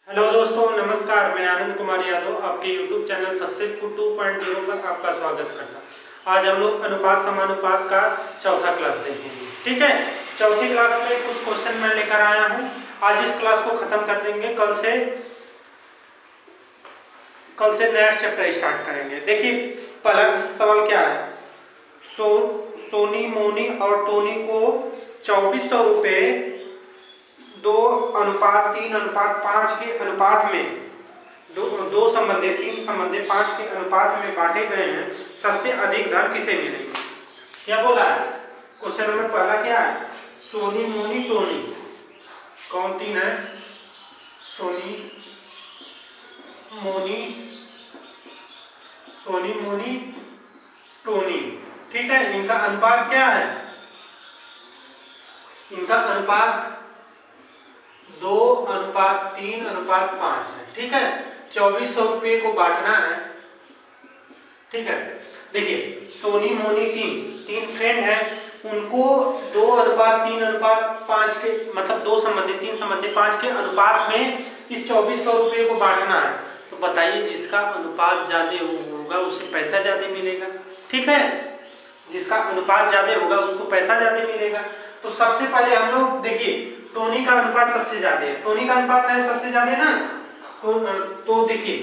Hello दोस्तों, नमस्कार। मैं आनंद कुमार यादव आपके YouTube चैनल सक्सेसफुल 2.0 पर आपका स्वागत करता हूँ। आज हम लोग अनुपात समानुपात का चौथा क्लास देखेंगे। ठीक है, चौथी क्लास में कुछ क्वेश्चन मैं लेकर आया हूँ। आज इस क्लास को खत्म कर देंगे। कल से नया चैप्टर स्टार्ट करेंगे। देखिए, पहला सवाल क्या है। सोनी, मोनी और टोनी को 2400 रुपये 2:3:5 के अनुपात में दो संबंधे 3 संबंधे 5 के अनुपात में बांटे गए हैं। सबसे अधिक धन किसे मिलेगी? क्या बोला है? क्वेश्चन नंबर पहला क्या है? सोनी, मोनी, टोनी कौन तीन है? सोनी, मोनी, टोनी। ठीक है, इनका अनुपात क्या है? इनका अनुपात 2:3:5 है। ठीक है, 2400 रुपये को बांटना है। ठीक है, देखिए सोनी, मोनी तीन फ्रेंड है, उनको 2:3:5 के मतलब 3 संबंधी 5 के अनुपात में इस 2400 रुपये को बांटना है। तो बताइए, जिसका अनुपात ज्यादा होगा उसे पैसा ज्यादा मिलेगा। ठीक है, जिसका अनुपात ज्यादा होगा उसको पैसा ज्यादा मिलेगा। तो सबसे पहले हम लोग देखिए, टोनी का अनुपात सबसे ज्यादा है। टोनी का अनुपात है सबसे ज्यादा ना, तो देखिए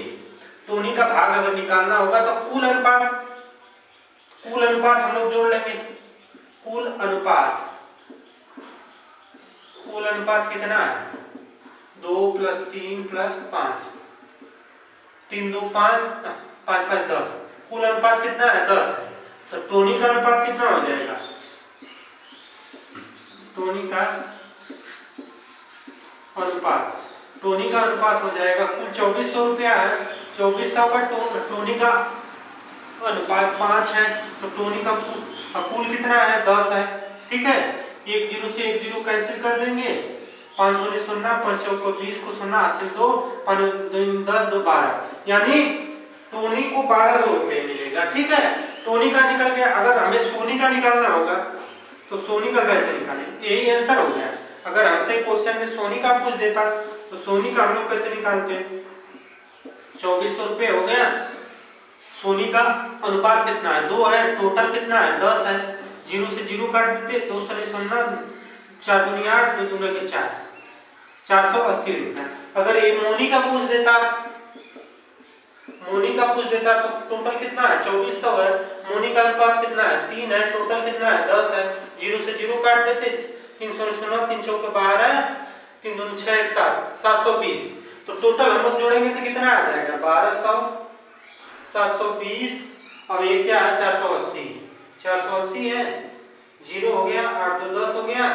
टोनी का भाग अगर निकालना होगा तो कुल अनुपात हम लोग जोड़ लेंगे। कुल अनुपात कितना है? 2 + 3 + 5, 3 2 5 5 5 10। कुल अनुपात कितना है? 10 है। तो टोनी का अनुपात कितना हो जाएगा? टोनी का अनुपात हो जाएगा, कुल 2400 रुपया है। 2400 का टोनी का अनुपात 5 है, तो टोनी का कुल कितना है? 10 है। ठीक है, एक जीरो से एक जीरो कैंसिल कर देंगे। 5 0 0, 5 को 20 को 0 हासिल 2, 5 2 10 2 12, यानी टोनी को 1200 रुपये मिलेगा। ठीक है, टोनी का निकल गया। अगर हमें सोनी का निकालना होगा तो सोनी का कैसे निकालें? यही आंसर हो गया। अगर हमसे क्वेश्चन में सोनी का पूछ देता तो सोनी का हम लोग कैसे निकालते? 2400 रुपये हो गया। सोनी का अनुपात कितना है? 2 है। टोटल कितना है? 10 है। 0 से 0 काट देते, 2 × 0 4 दूनी 8, 2 दूनी 4, 480 रुपये। अगर ये मोनी का पूछ देता तो टोटल कितना है? 2400 है। मोनी का अनुपात कितना है? 3 है। टोटल कितना है? 10 है। 0 से 0 काट देते, 3 0 0, 3 4 12, 3 2 6 7, 720। तो टोटल हम लोग जोड़ेंगे तो कितना आ जाएगा? 1200, 720 और ये क्या है? 480 है। 0 हो गया, 8 2 10 हो गया,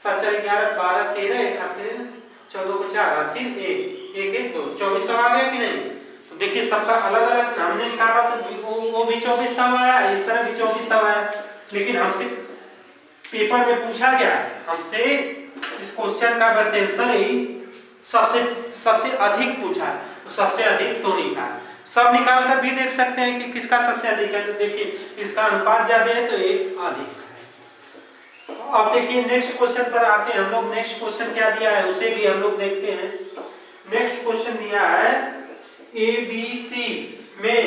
7 4 11 12 13, 1 हासिल 14 को 4 हासिल 1 1 1 2, 2400 आ गया कि नहीं? तो देखिए, सबका अलग अलग हमने निकाला तो वो भी 2400 आया, इस तरह भी 2400 आया। लेकिन हमसे पेपर में पूछा गया, हमसे इस क्वेश्चन का बस आंसर ही सबसे अधिक पूछा है, तो सबसे अधिक टोनी का। सब निकाल कर भी देख सकते हैं कि किसका सबसे अधिक है। तो देखिए, इसका अनुपात ज्यादा है तो ये अधिक है। अब देखिए, नेक्स्ट क्वेश्चन पर आते हैं हम लोग। नेक्स्ट क्वेश्चन क्या दिया है उसे भी हम लोग देखते हैं। नेक्स्ट क्वेश्चन दिया है, ABC में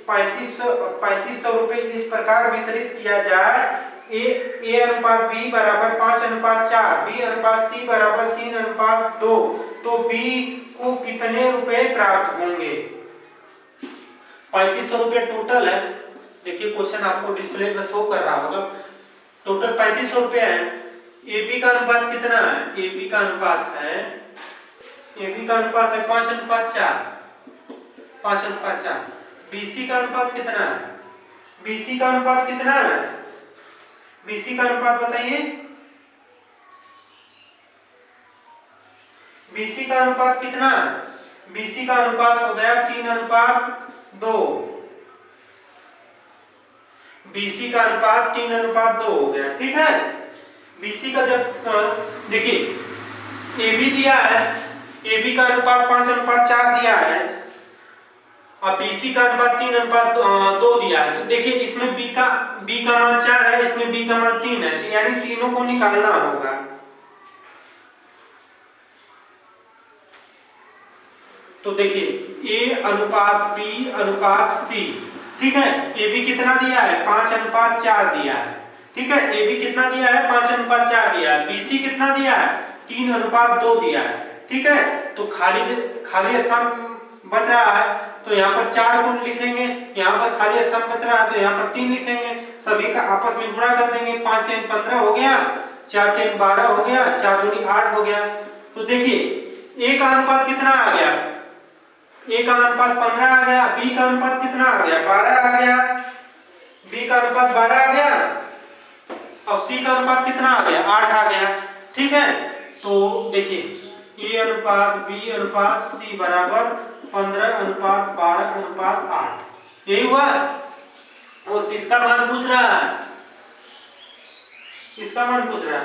3500 रुपये इस प्रकार वितरित किया जाए। A/B = 5:4, B/C = 3:2, तो B को कितने रुपए प्राप्त होंगे? 3500 रुपये टोटल है। देखिए, क्वेश्चन आपको डिस्प्ले पर शो कर रहा होगा। टोटल 3500 रुपये है। AB का अनुपात कितना है? AB का अनुपात है 5:4, 5:4। BC का अनुपात कितना है? BC का अनुपात कितना है? BC का अनुपात बताइए। BC का अनुपात कितना है? BC का अनुपात हो गया 3:2। BC का अनुपात 3:2 हो गया। ठीक है, BC का जब देखिए AB दिया है, AB का अनुपात 5:4 दिया है और BC का अनुपात 3:2 दिया है। तो देखिए, इसमें B का मान 4 है, इसमें B का मान 3 है, तो यानी तीनों को निकालना होगा। तो देखिए A अनुपात B अनुपात C, ठीक है। ए बी कितना दिया है 5:4 दिया है, ठीक है। ए बी कितना दिया है 5:4 दिया है। बी सी कितना दिया है 3:2 दिया है, ठीक है। तो खाली स्थान बच रहा है, तो यहाँ पर 4 गुण लिखेंगे, यहाँ पर खाली स्थान बच रहा है तो यहाँ पर 3 लिखेंगे, सभी का आपस में गुणा कर देंगे। 5 3 15 हो गया, 4 3 12 हो गया, 4 दूनी 8 हो गया। तो देखिए ए का अनुपात कितना आ गया, ए का अनुपात 15 आ गया, बी का अनुपात कितना आ गया 12 आ गया, बी का अनुपात 12 आ गया, और सी का अनुपात कितना आ गया 8 आ गया, ठीक है। तो देखिए ए अनुपात बी अनुपात सी बराबर 15:12:8, यही हुआ। और किसका मान पूछ रहा है, किसका मान पूछ रहा है,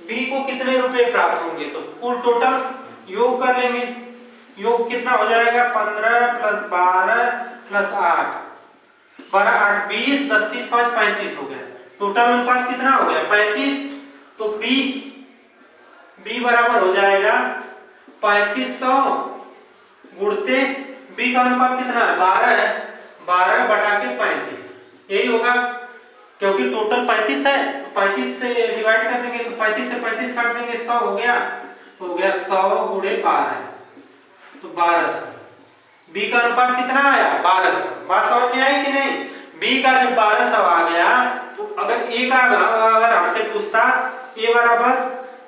बी को कितने रुपए प्राप्त होंगे। तो कुल टोटल योग कर लेंगे, योग कितना हो जाएगा 15 + 12 + 8, 12 8 20, 10 30 5 35 हो गया। टोटल अनुपात कितना हो गया 35। तो बी बराबर हो जाएगा 3500 गुणते बी का अनुपात कितना है 12 है, 12 बटा के 35, यही होगा। क्योंकि टोटल 35 है, 35 से डिवाइड कर देंगे तो 35 से 35 काट देंगे 100 हो गया, तो हो गया 100 × 12, तो 1200। बी का अनुपात कितना आया 1200। बात समझ में आई कि नहीं। बी का जब 1200 आ गया, तो अगर ए का अगर हमसे पूछता ए बराबर,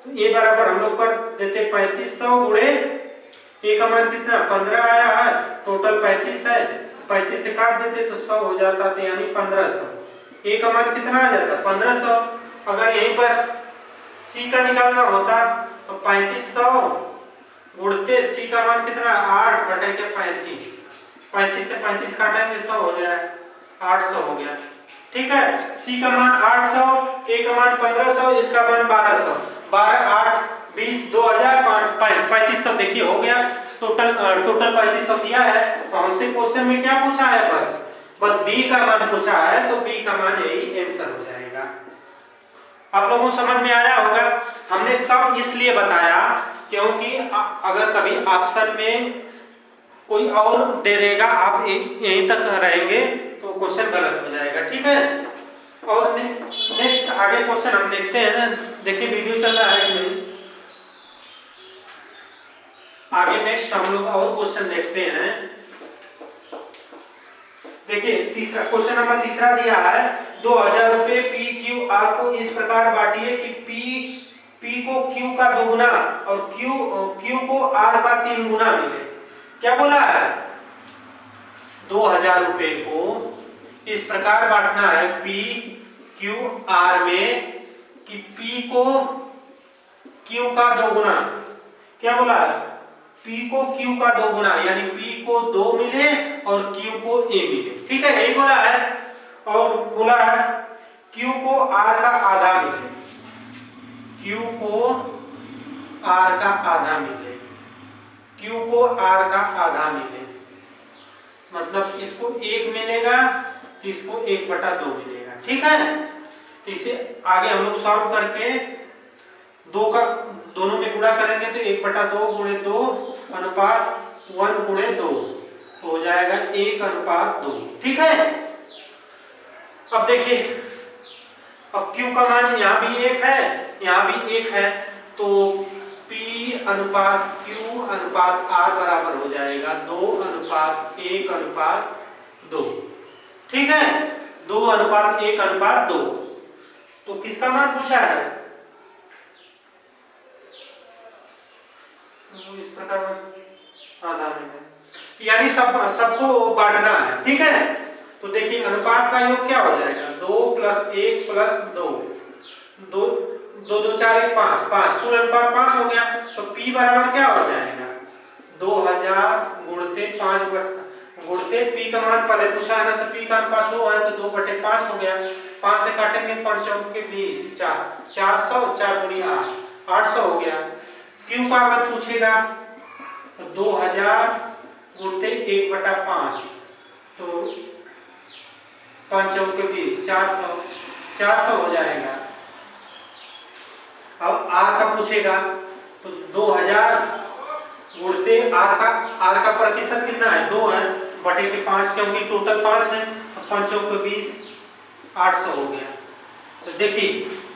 तो ए बराबर हम लोग कर देते 3500 गुणे ए का मान कितना 15 आया है, टोटल 35 है, 35 से काट देते तो 100 हो जाता, तो यानी 1500। ए का मान कितना आ जाता 1500। अगर यहीं पर सी का निकालना होता तो 3500 गुणते सी का मान कितना 8 बटे के 35, 35 से 35 काटेंगे 100 हो जाए, 800 हो गया, ठीक है। सी का मान 800, ए का मान 1500, इसका मान 1200, 12 8 20 3500 देखिए हो गया। टोटल 3500 दिया है। तो हमसे क्वेश्चन में क्या पूछा है, बस बी का मान पूछा है, तो बी का मान यही आंसर हो जाएगा। आप लोगों को समझ में आया होगा। हमने सब इसलिए बताया क्योंकि अगर कभी ऑप्शन में कोई और दे देगा, आप यहीं तक रहेंगे तो क्वेश्चन गलत हो जाएगा, ठीक है। और नेक्स्ट आगे क्वेश्चन हम देखते हैं। देखिए वीडियो चल रहा है कि नहीं। आगे नेक्स्ट हम लोग और क्वेश्चन देखते हैं। देखिए तीसरा क्वेश्चन नंबर तीसरा दिया है 2000 रुपए पी क्यू आर को इस प्रकार बांटिए कि पी को क्यू का 2 गुना और क्यू को आर का 3 गुना मिले। क्या बोला है 2000 रुपए को इस प्रकार बांटना है पी क्यू आर में कि पी को क्यू का 2 गुना, क्या बोला है P को Q का 2 गुना, यानी P को 2 मिले और Q को A मिले, ठीक है, यही बोला है। और बोला है Q को R का आधा मिले, Q को R का आधा मिले, Q को R का आधा मिले, मतलब इसको 1 मिलेगा तो इसको 1/2 मिलेगा, ठीक है। तो इसे आगे हम लोग सॉल्व करके 2 का दोनों में गुणा करेंगे तो 1/2 × 2 अनुपात 1 × 2 तो हो जाएगा 1:2, ठीक है। अब देखिए अब Q का मान यहाँ भी 1 है, यहाँ भी 1 है, तो P अनुपात Q अनुपात R बराबर हो जाएगा 2:1:2, ठीक है, 2:1:2। तो किसका मान पूछा है इस प्रकार आधा में, यानी सबको बांटना है, ठीक है। तो देखिए अनुपात का योग क्या हो जाएगा 2 + 1 + 2, 2 2 4 1 5, 5 कुल अनुपात 5 हो गया। तो P बराबर क्या हो जाएगा 2000 गुणते 5 गुणते P का मान पहले पूछा है ना, तो P का अनुपात 2 है तो 2/5 हो गया, 5 से काटेंगे 5 चौक के 20, 400, 4 × 8 800 हो गया। Q का अगर पूछेगा तो 2000 गुणते 1/5, तो 5 चौक के 20, 400 हो जाएगा। अब R का पूछेगा तो 2000 गुणते आर का प्रतिशत कितना है 2 है बटे के 5 क्योंकि टोटल 5 है तो 5 के 20 800 हो गया। तो देखिए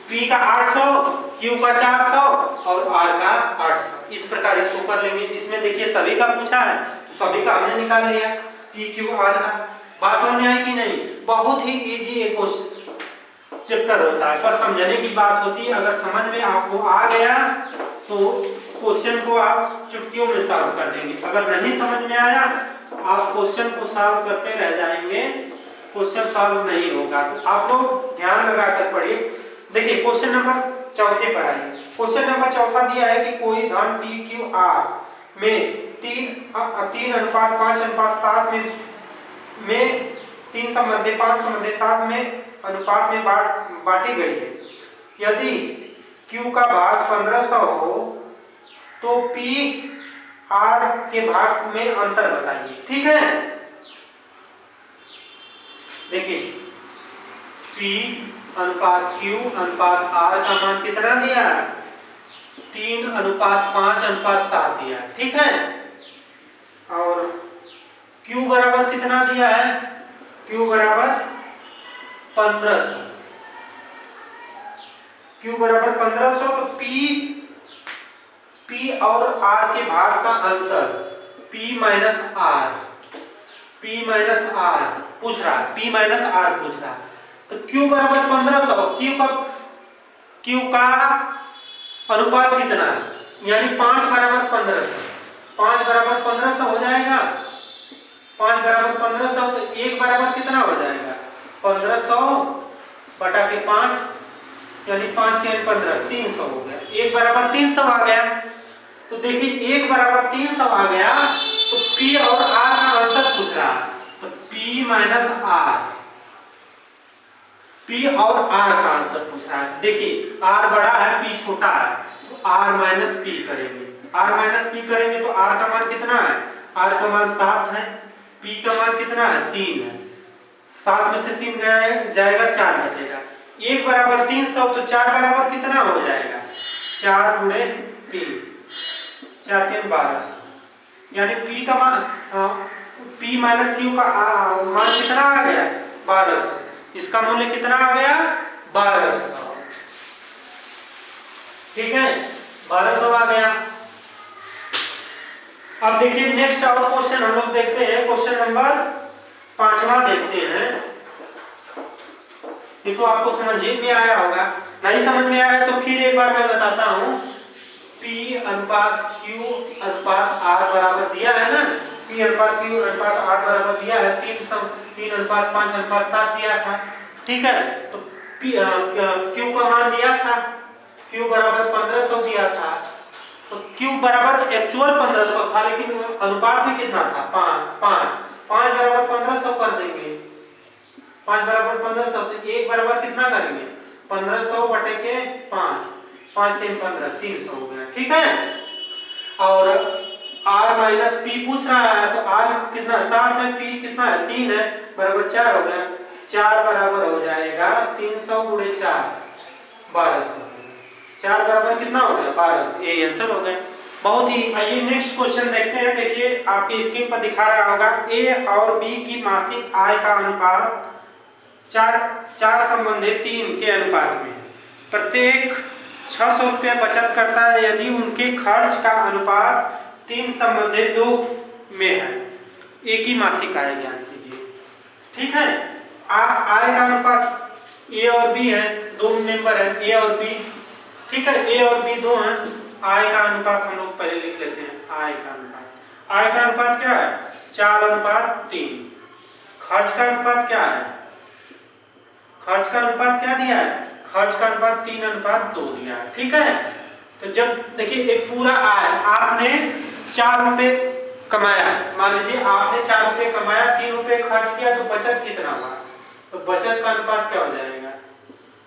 P का 800, Q का 400 और R का 800 इस प्रकार इसको कर लेंगे। इसमें देखिए सभी का पूछा है तो सभी का हमने निकाल लिया P Q R का। बात समझ में आई कि नहीं? बहुत ही इजी एक चैप्टर होता है, बस समझने की बात होती है। अगर समझ में आपको आ गया तो क्वेश्चन को आप चुटकियों में सॉल्व कर देंगे, अगर नहीं समझ में आया तो आप क्वेश्चन को सॉल्व करते रह जाएंगे, क्वेश्चन सॉल्व नहीं होगा। तो आप लोग ध्यान लगाकर पढ़िए। देखिए क्वेश्चन नंबर चौथे पर आइए। क्वेश्चन नंबर चौथा दिया है कि कोई धन P Q R में 3:5:7 में 3 संबंधी 5 संबंधी 7 में अनुपात में बांटी गई है। यदि Q का भाग 1500 हो तो P R के भाग में अंतर बताइए। ठीक है, देखिए P अनुपात Q अनुपात R का मान कितना दिया? 3:5:7 दिया। ठीक है, और Q बराबर कितना दिया है? Q बराबर 1500। Q बराबर 1500 तो P और R के भाग का अंतर P माइनस R पूछ रहा है, P माइनस R पूछ रहा है। तो Q बराबर 1500, Q का अनुपात कितना है? यानी 5 बराबर 1500, 5 बराबर 1500 हो जाएगा। 5 बराबर 1500 तो 1 बराबर कितना हो जाएगा? 1500 बटा के 5 यानी 5 के 15 300 हो गया। 1 बराबर 300 आ गया। तो देखिए 1 बराबर 300 आ गया तो P और R का अंतर पूछ रहा है, तो P माइनस R, P और R का अंतर पूछ रहा है। देखिए R बड़ा है P छोटा है तो R माइनस P करेंगे। R माइनस P करेंगे तो R का मान कितना है? R का मान 7 है, P का मान कितना है? 3 है। 7 में से 3 जाएगा 4 बचेगा। 1 बराबर 300 तो 4 बराबर कितना हो जाएगा? 4 गुणे 3 4 3 1200 यानी P का मान P माइनस Q का मान कितना आ गया? 1200। इसका मूल्य कितना आ गया? 1200। ठीक है, 1200 आ गया। अब देखिए नेक्स्ट और क्वेश्चन हम लोग देखते हैं। क्वेश्चन नंबर 5वां देखते हैं। ये तो आपको समझ में आया होगा, नहीं समझ में आया तो फिर एक बार मैं बताता हूँ। P अनुपात Q अनुपात R बराबर दिया है ना, P अनुपात Q अनुपात R बराबर दिया है 3:5:7 दिया था। ठीक है, तो Q का मान दिया था, Q बराबर 1500 दिया था। तो Q बराबर एक्चुअल 1500 था लेकिन अनुपात में कितना था? 5 बराबर 1500 कर देंगे। 5 बराबर 1500 तो 1 बराबर कितना करेंगे? 1500 बटे के 5 5 3 15 300 हो गया। ठीक है, और R माइनस P पूछ रहा है तो R कितना 7 है, P कितना है 3 है, बराबर 4 हो गया। 4 बराबर हो जाएगा 300 गुणे 4 1200। 4 बराबर कितना हो गया? 1200। ये आंसर हो गया। बहुत ही। आइए नेक्स्ट क्वेश्चन देखते हैं। देखिए आपकी स्क्रीन पर दिखा रहा होगा A और B की मासिक आय का अनुपात 4 संबंधित 3 के अनुपात में प्रत्येक 600 रुपया बचत करता है यदि उनके खर्च का अनुपात 3 संबंधित 2 में है। एक ही मासिक आय ज्ञात कीजिए। ठीक है, आय का अनुपात A और B है, 2 मेंबर है A और B। ठीक है, A और B 2 हैं। आय का अनुपात हम लोग पहले लिख लेते हैं। आय का अनुपात क्या है? 4:3। खर्च का अनुपात क्या है? खर्च का अनुपात क्या दिया है? खर्च का अनुपात 3:2 दिया है। ठीक है, तो जब देखिए एक पूरा आय आपने 4 रुपए कमाया, मान लीजिए आपने 4 रुपए कमाया, 3 रुपए खर्च किया तो बचत कितना हुआ? तो बचत का अनुपात क्या हो जाएगा?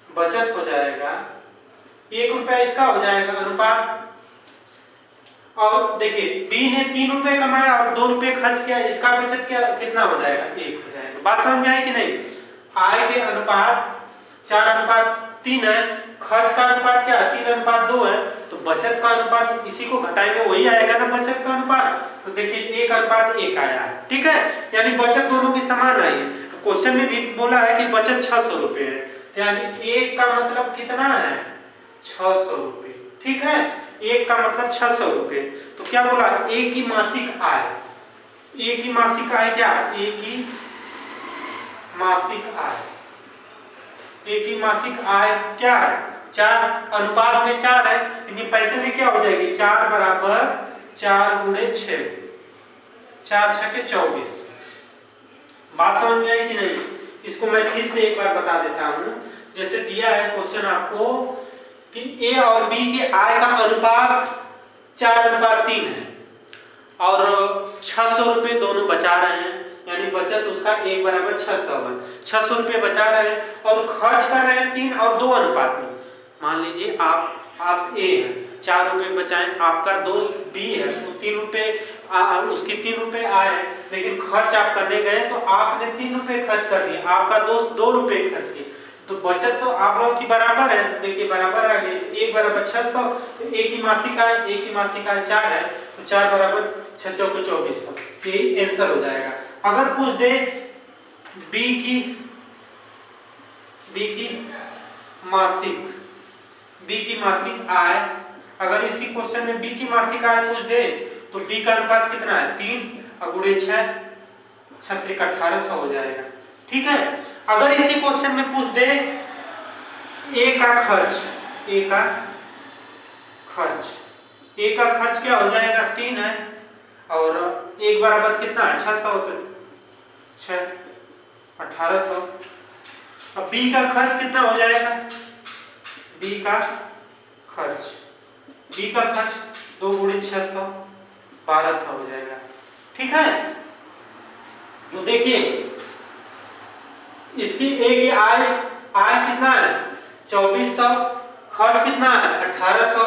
बचत हो जाएगा 1 रुपया, इसका हो जाएगा अनुपात। और देखिए B ने 3 रुपए कमाया और 2 रुपए खर्च किया, इसका बचत क्या कितना हो जाएगा? 1 हो जाएगा। बात समझ में आई कि नहीं? आय के अनुपात 4:3 3 है, खर्च का अनुपात क्या है 3:2 है, तो बचत का अनुपात इसी को घटाएंगे वही आएगा ना बचत का अनुपात। तो देखिए 1:1 आया है, ठीक है, यानी बचत दोनों की समान आई है। तो क्वेश्चन में भी बोला है कि बचत 600 रुपए है, तो यानी 1 का मतलब कितना है 600 रुपए, ठीक है, 1 का मतलब 600 रुपए। तो क्या बोला ए की मासिक आय, ए की मासिक आय क्या, ए की मासिक आय, ए की मासिक आय क्या है 4, अनुपात में 4 है, यानी पैसे में क्या हो जाएगी 4 बराबर 4 गुणे 6, 4 6 24। बात समझ में आई कि नहीं? इसको मैं फिर से एक बार बता देता हूं। जैसे दिया है क्वेश्चन आपको कि ए और बी के आय का अनुपात 4:3 है और 600 रुपए दोनों बचा रहे हैं, यानी बचत उसका 1:600 है, 600 रुपए बचा रहे हैं और खर्च कर रहे हैं 3 और 2 अनुपात में। मान लीजिए आप ए है, 4 रुपए बचाएं, आपका दोस्त बी है, तो 3 रुपए उसके 3 रुपए आए, लेकिन खर्च आप करने गए तो आपने 3 रुपए खर्च कर दिए, आपका दोस्त 2 रुपए खर्च किए, तो बचत तो आप लोगों की बराबर है। तो देखिए बराबर आ गई, 1:600, तो ए की मासिक आय 4 है, तो 4 बराबर 6 चौके 2400, ये आंसर हो जाएगा। अगर पूछ दे बी की मासिक आय, अगर इसी क्वेश्चन में बी की मासिक आय पूछ दे तो बी का अनुपात कितना है 3 और गुणे 6, 6 1800 हो जाएगा, ठीक है। अगर इसी क्वेश्चन में पूछ दे ए का खर्च क्या हो जाएगा 3 है और 1 बराबर कितना है 600, तो 6 1800। अब बी का खर्च कितना हो जाएगा, बी का खर्च 2 गुणे 600 1200 हो जाएगा, ठीक है। तो देखिए इसकी ए की आय कितना है 2400, खर्च कितना है 1800,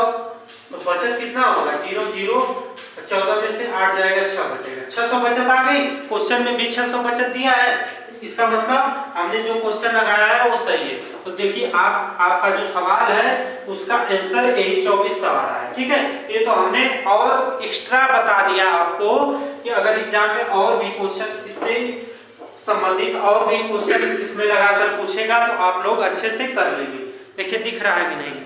तो बचत कितना होगा 0 0, 14 में से 8 जाएगा 6 बचेगा, 600 बचत आ गई। क्वेश्चन में भी 600 बचत दिया है, इसका मतलब हमने जो क्वेश्चन लगाया है वो सही है। तो देखिए आपका जो सवाल है उसका आंसर यही 24 सवाल है, ठीक है। ये तो हमने और एक्स्ट्रा बता दिया आपको कि अगर एग्जाम में और भी क्वेश्चन इससे संबंधित और भी क्वेश्चन इसमें लगाकर पूछेगा तो आप लोग अच्छे से कर लेंगे। देखिए दिख रहा है कि नहीं,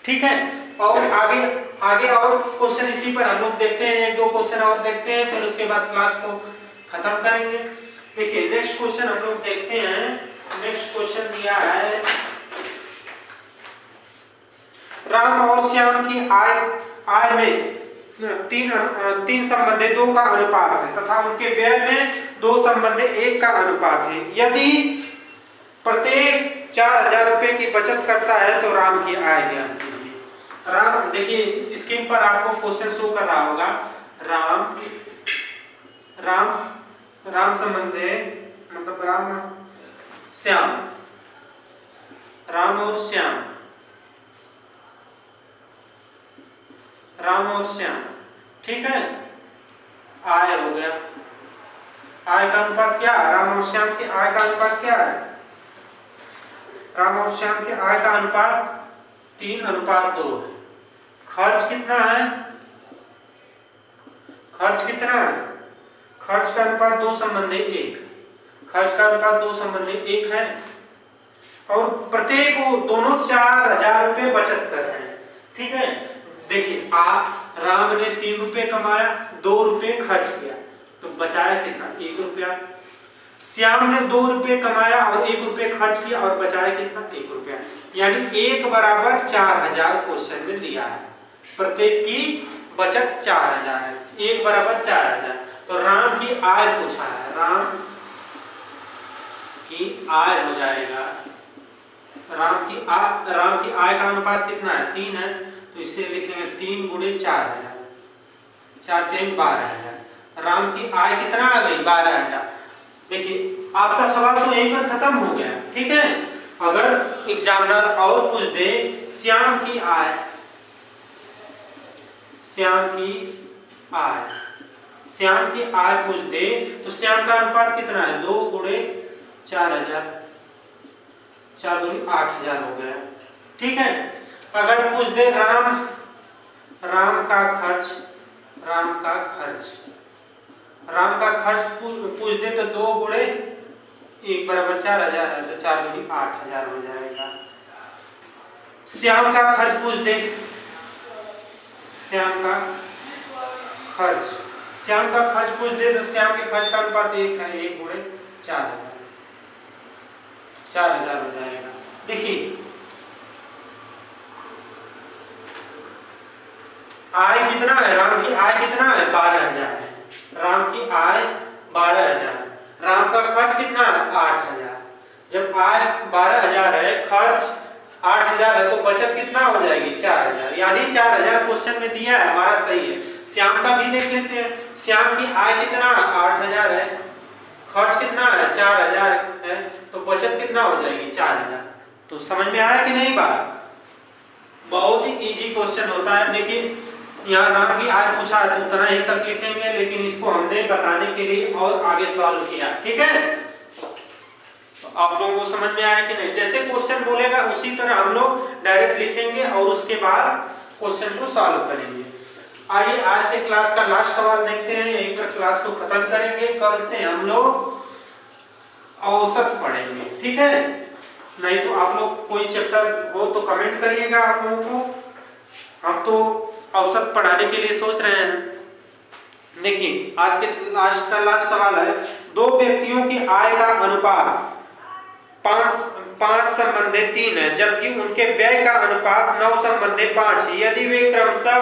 ठीक है। और आगे और क्वेश्चन इसी पर हम लोग देखते हैं, 1-2 क्वेश्चन और देखते हैं, फिर उसके बाद क्लास को खत्म करेंगे। देखिए नेक्स्ट क्वेश्चन हम लोग देखते हैं। नेक्स्ट क्वेश्चन दिया है राम और श्याम की आय में 3 संबंधी 2 का अनुपात है तथा उनके व्यय में 2 संबंधी 1 का अनुपात है। यदि प्रत्येक 4000 रुपए की बचत करता है तो राम की आय ज्ञात कीजिए। राम, देखिए स्क्रीन पर आपको क्वेश्चन शो कर रहा होगा। राम संबंधी मतलब राम और श्याम, ठीक है। आय हो गया, आय का अनुपात क्या है, राम और श्याम की आय का अनुपात क्या है, राम और श्याम की आय का अनुपात 3:2 है। खर्च कितना है, खर्च का अनुपात 2 संबंधी 1, खर्च का अनुपात 2 संबंधी 1 है और प्रत्येक दोनों 4000 रुपए बचत कर रहे हैं, ठीक है। देखिए राम ने 3 रुपए कमाया, 2 रुपए खर्च किया, तो बचाया कितना 1 रुपया। श्याम ने 2 रुपए कमाया और 1 रुपए खर्च किया और बचाया कितना 1 रुपया, यानी 1 बराबर 4000 क्वेश्चन में दिया है। प्रत्येक की बचत 4000 है, 1 बराबर 4000। तो राम की आय पूछा है, राम की आय हो जाएगा, राम की आय का अनुपात कितना है 3 है, तो इसे लिखेंगे 3 गुणे 4000, 4 3 12000। राम की आय कितना आ गई 12000। देखिए आपका सवाल तो यहीं पर खत्म हो गया, ठीक है। अगर एग्जामिनर और पूछ दे श्याम की आय पूछ दे तो श्याम का अनुपात कितना है 2 गुणे 4000, 4 दूनी 8000 हो गया। ठीक है, अगर पूछ दे राम का खर्च, राम का खर्च पूछ दे तो 2 गुणे 1 बराबर 4000 है, तो 4 दूनी 8000 हो जाएगा। श्याम का खर्च पूछ दे, श्याम का खर्च पूछ दे तो श्याम के खर्च का अनुपात 1 है, 1 गुणे 4000, 4000 हो जाएगा। देखिए आय कितना है, राम की आय कितना है, 12000 है, राम की आय 12000, राम का खर्च कितना है, 8000। जब आय 12000 है, खर्च 8000 है, तो बचत कितना हो जाएगी, 4000, यानी 4000 क्वेश्चन में दिया है, हमारा सही है। श्याम का भी देख लेते हैं, श्याम की आय कितना 8000 है, खर्च कितना है 4000 है, तो बचत कितना हो जाएगी 4000। तो समझ में आया कि नहीं बात? बहुत ही इजी क्वेश्चन होता है। देखिए यहाँ राम की आय पूछा है तो उतना ही तक लिखेंगे, लेकिन इसको हमने बताने के लिए और आगे सवाल किया। ठीक है, तो आप लोगों को समझ में आया कि नहीं? जैसे क्वेश्चन बोलेगा उसी तरह हम लोग डायरेक्ट लिखेंगे और उसके बाद क्वेश्चन को सॉल्व करेंगे। आइए आज के क्लास का लास्ट सवाल देखते हैं, यहीं पर क्लास को खत्म करेंगे। कल से हम लोग औसत पढ़ेंगे। ठीक है, नहीं तो आप लोग कोई चैप्टर हो तो कमेंट करिएगा आप लोगों को। हम तो औसत पढ़ाने के लिए सोच रहे हैं। देखिए आज के लास्ट सवाल है, 2 व्यक्तियों की आय का अनुपात 5:3 है, जबकि उनके व्यय का अनुपात 9:5 है। यदि वे क्रमशः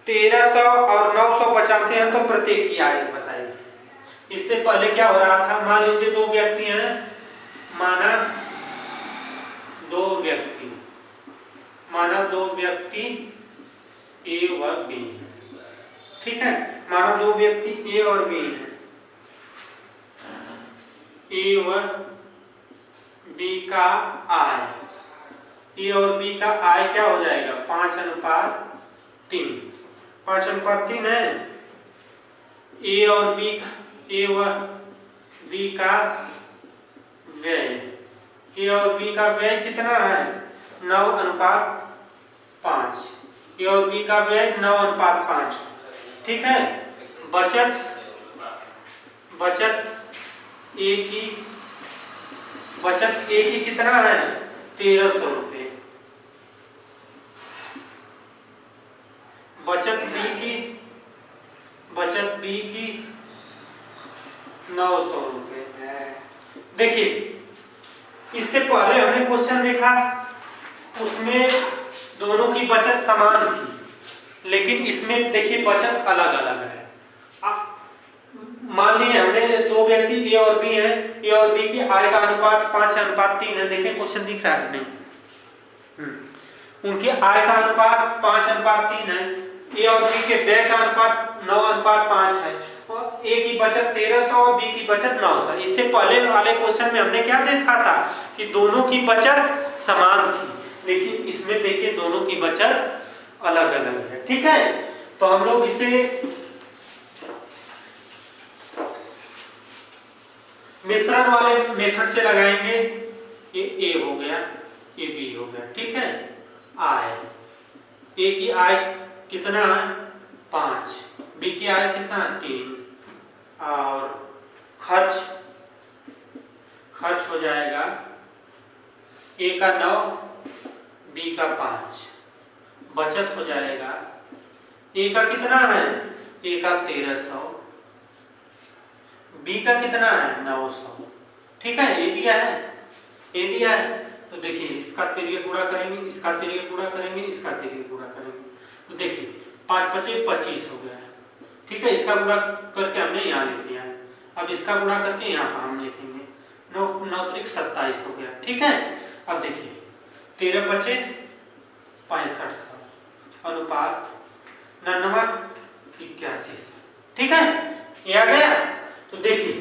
1300 और 900 बचाते हैं तो प्रत्येक की आय बताइए। इससे पहले क्या हो रहा था, मान लीजिए 2 व्यक्ति हैं, माना 2 व्यक्ति ए व बी। ठीक है, मानो 2 व्यक्ति ए और बी हैं, ए व बी का आय, ए और बी का आय क्या हो जाएगा 5:3, 5:3 है। ए और बी, ए व बी का व्यय, ए और बी का व्यय कितना है 9:5, ए और बी का व्यय 9:5। ठीक है, बचत ए की कितना है 1300 रुपये, बचत बी की 900 रुपये। देखिए इससे पहले हमने क्वेश्चन देखा, उसमें दोनों की बचत समान थी, लेकिन इसमें देखिए बचत अलग अलग है। मान लीजिए हमने 2 व्यक्ति ए और बी हैं, ए और बी की आय का अनुपात 5:3 है। देखिए क्वेश्चन दिख रहा है नहीं, उनके आय का अनुपात 5:3 है, ए और बी के व्यय का अनुपात 9:5 है, और ए की बचत 1300 और बी की बचत 900। इससे पहले वाले क्वेश्चन में हमने क्या देखा था कि दोनों की बचत समान थी, लेकिन इसमें देखिए दोनों की बचत अलग अलग है। ठीक है, तो हम लोग इसे मिश्रण वाले मेथड से लगाएंगे। ये ए हो गया, ये बी हो गया। ठीक है, आय, ए की आय कितना है 5, बी की आय कितना है 3, और खर्च हो जाएगा ए का 9, बी का 5, बचत हो जाएगा ए का कितना है, ए का 1300, बी का कितना है 900। ठीक है, ए दिया है, तो देखिए इसका तिर्यक गुणा करेंगे, इसका तिर्यक गुणा करेंगे, इसका तिर्यक गुणा करेंगे, तो देखिए 5×5 = 25 हो गया। ठीक है, इसका गुणा करके हमने यहाँ लिख दिया है, अब इसका गुणा करके यहाँ पर हम लिखेंगे, 9×9 = 27 हो गया। ठीक है, अब देखिए 13×5 = 6500, अनुपात 99:81। ठीक है, ये आ गया। तो देखिए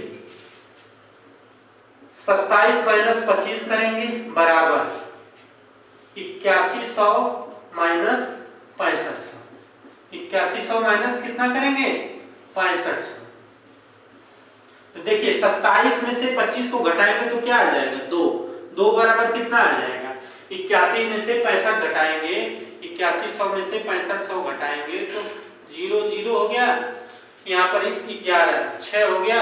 27 - 25 करेंगे बराबर 8100 - 6500, 8100 माइनस कितना करेंगे 6500, तो देखिए 27 में से 25 को घटाएंगे तो क्या आ जाएगा 2, 2 बराबर कितना आ जाएगा 81 में से 65 घटाएंगे, 8100 में से 6500 घटाएंगे तो 0 0 हो गया, यहाँ पर 11 6 हो गया,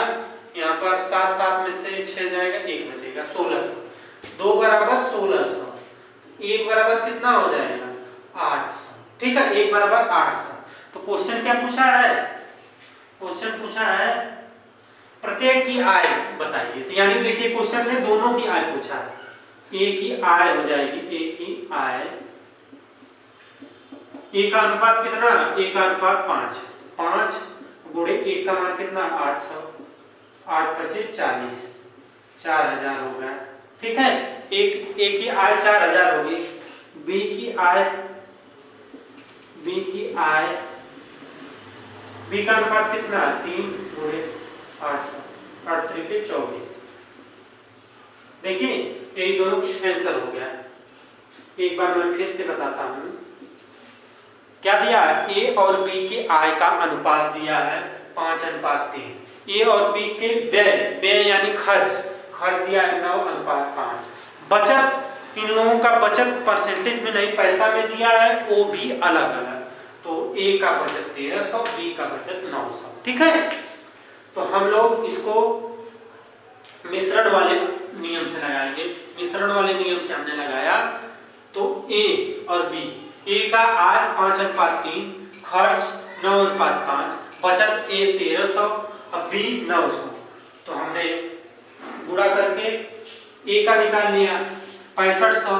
यहाँ पर 7 7 में से 6 जाएगा 1 बचेगा 1600, 2 बराबर 1600, 1 बराबर कितना हो जाएगा 800, ठीक है 1 बराबर 800। तो क्वेश्चन क्या पूछा है, क्वेश्चन पूछा है प्रत्येक की आय बताइए। तो यानी देखिए क्वेश्चन में दोनों की आय पूछा है, ए की आय हो जाएगी, ए की आय, ए का अनुपात कितना, ए का अनुपात 5, 5 गुणे 1 का मान कितना 800, 8 पचे 40, 4000 हो गया, ठीक है। एक ए की आय 4000 होगी, बी की आय, बी की आय, बी का अनुपात कितना 3 गुणे 800, 8 3 24। देखिए यही दोनों आंसर हो गया। एक बार मैं फिर से बताता हूं, क्या दिया है, ए और बी के आय का अनुपात दिया है 5:3, ए और बी के व्यय, व्यय यानी खर्च, खर्च दिया है 9:5, बचत इन लोगों का बचत परसेंटेज में नहीं पैसा में दिया है, वो भी अलग अलग, तो ए का बचत 1300, बी का बचत 900, ठीक है। तो हम लोग इसको मिश्रण वाले नियम से लगाएंगे, मिश्रण वाले नियम से हमने लगाया तो ए और बी, ए का आय 5:3, खर्च 9:5, बचत ए 1300 और बी 900, तो हमने गुणा करके ए का निकाल लिया 6500,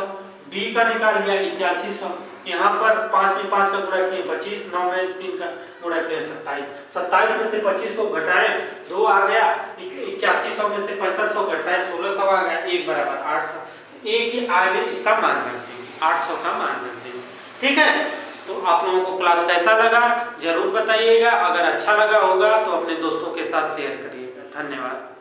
बी का निकाल लिया 8100, यहाँ पर 5 में 5 का गुणा किए 25, 9 में 3 का गुणा किए 27, 27 में से 25 को घटाएं 2 आ गया, 8100 में से 6500 घटाएं 1600 आ गया, 1 बराबर 800, ए की आय में इसका मान रखते हैं, 800 का मान रखते हैं, ठीक है। तो आप लोगों को क्लास कैसा लगा जरूर बताइएगा, अगर अच्छा लगा होगा तो अपने दोस्तों के साथ शेयर करिएगा। धन्यवाद।